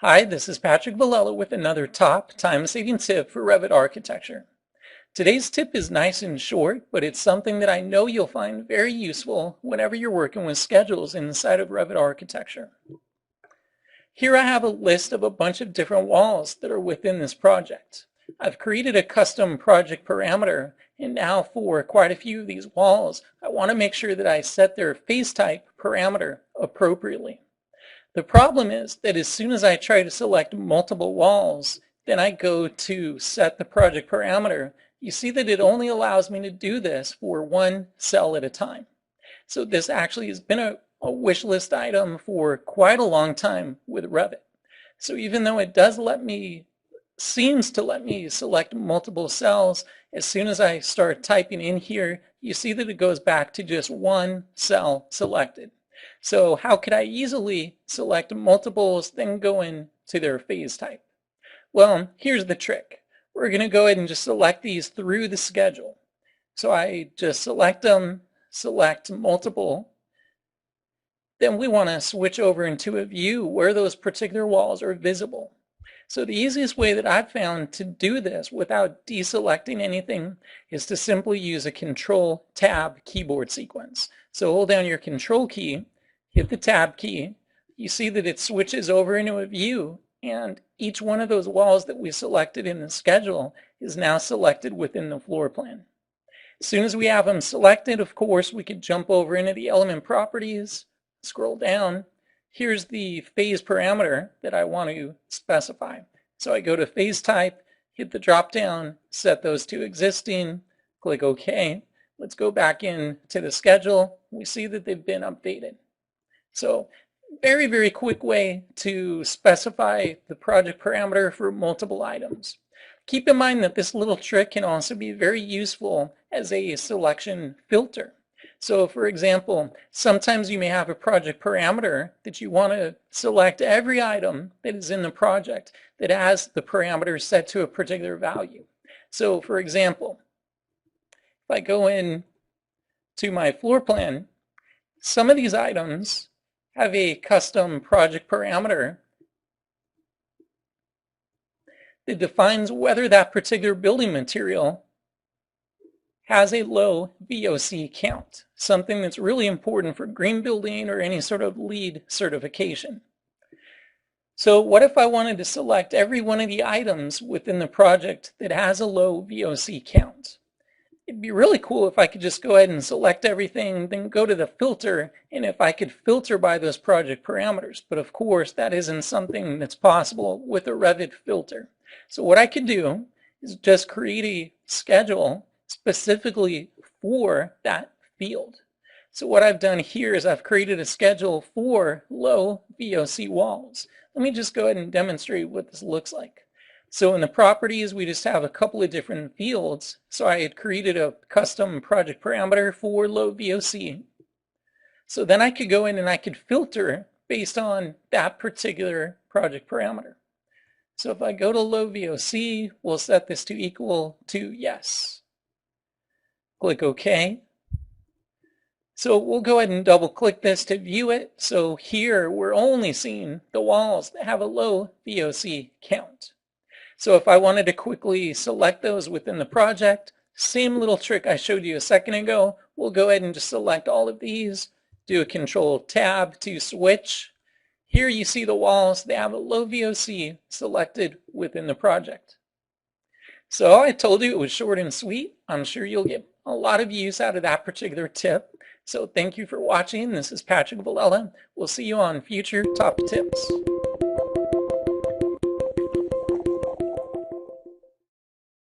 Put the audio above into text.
Hi, this is Patrick Villela with another top time-saving tip for Revit architecture. Today's tip is nice and short, but it's something that I know you'll find very useful whenever you're working with schedules inside of Revit architecture. Here I have a list of a bunch of different walls that are within this project. I've created a custom project parameter, and now for quite a few of these walls, I want to make sure that I set their face type parameter appropriately. The problem is that as soon as I try to select multiple walls, then I go to set the project parameter, you see that it only allows me to do this for one cell at a time. So this actually has been a wish list item for quite a long time with Revit. So even though it does seems to let me select multiple cells, as soon as I start typing in here, you see that it goes back to just one cell selected. So how could I easily select multiples, then go into their phase type? Well, here's the trick. We're going to go ahead and just select these through the schedule. So I just select them, select multiple. Then we want to switch over into a view where those particular walls are visible. So the easiest way that I've found to do this without deselecting anything is to simply use a Ctrl Tab keyboard sequence. So hold down your Control key, hit the Tab key, you see that it switches over into a view, and each one of those walls that we selected in the schedule is now selected within the floor plan. As soon as we have them selected, of course, we could jump over into the element properties, scroll down. Here's the phase parameter that I want to specify. So I go to phase type, hit the drop down, set those to existing, click OK. Let's go back in to the schedule. We see that they've been updated. So very, very quick way to specify the project parameter for multiple items. Keep in mind that this little trick can also be very useful as a selection filter. So for example, sometimes you may have a project parameter that you want to select every item that is in the project that has the parameter set to a particular value. So for example, if I go in to my floor plan, some of these items have a custom project parameter that defines whether that particular building material has a low VOC count, something that's really important for green building or any sort of LEED certification. So what if I wanted to select every one of the items within the project that has a low VOC count? It'd be really cool if I could just go ahead and select everything, then go to the filter, and if I could filter by those project parameters. But of course, that isn't something that's possible with a Revit filter. So what I could do is just create a schedule specifically for that field. So what I've done here is I've created a schedule for low VOC walls. Let me just go ahead and demonstrate what this looks like. So in the properties, we just have a couple of different fields. So I had created a custom project parameter for low VOC. So then I could go in and I could filter based on that particular project parameter. So if I go to low VOC, we'll set this to equal to yes. Click OK. So we'll go ahead and double click this to view it. So here we're only seeing the walls that have a low VOC count. So if I wanted to quickly select those within the project, same little trick I showed you a second ago, we'll go ahead and just select all of these, do a Control Tab to switch. Here you see the walls, they have a low VOC selected within the project. So I told you it was short and sweet. I'm sure you'll get a lot of use out of that particular tip. So thank you for watching. This is Patrick Villela. We'll see you on future top tips.